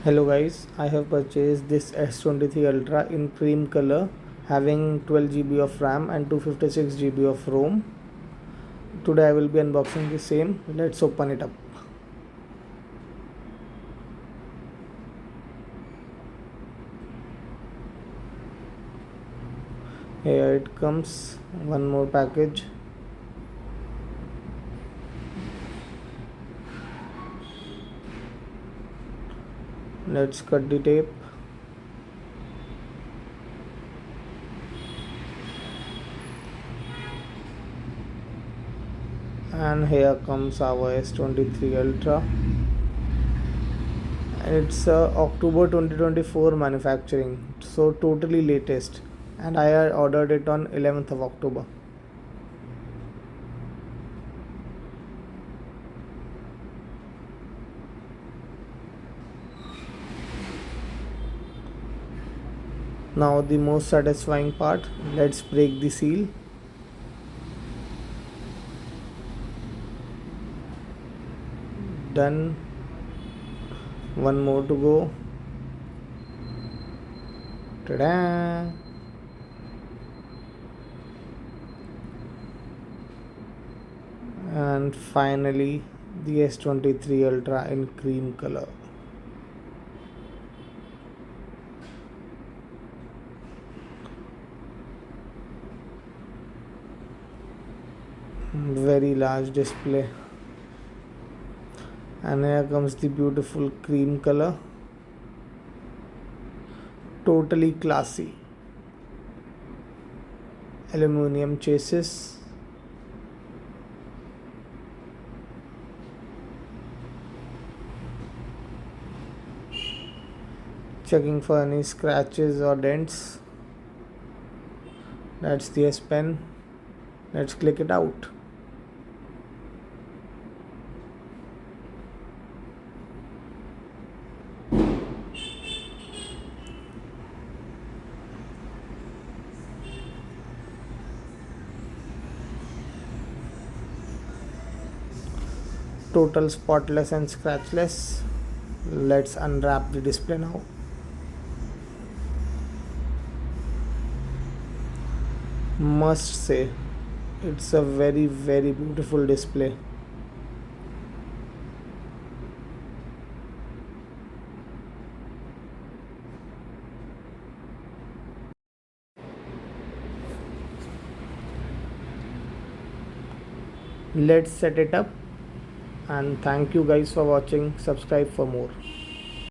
Hello guys, I have purchased this S23 Ultra in cream color having 12 GB of RAM and 256 GB of ROM. Today I will be unboxing the same. Let's open it up. Here it comes, one more package. Let's cut the tape. And here comes our S23 Ultra. It's October 2024 manufacturing, so totally latest, and I had ordered it on 11th of October. Now the most satisfying part, let's break the seal. Done. One more to go. Ta-da! And finally the S23 Ultra in cream color. Very large display. And here comes the beautiful cream color. Totally classy. Aluminum chassis. Checking for any scratches or dents. That's the S Pen. Let's click it out. Total spotless and scratchless. Let's unwrap the display now. Must say, it's a very beautiful display. Let's set it up, and thank you guys for watching. Subscribe for more.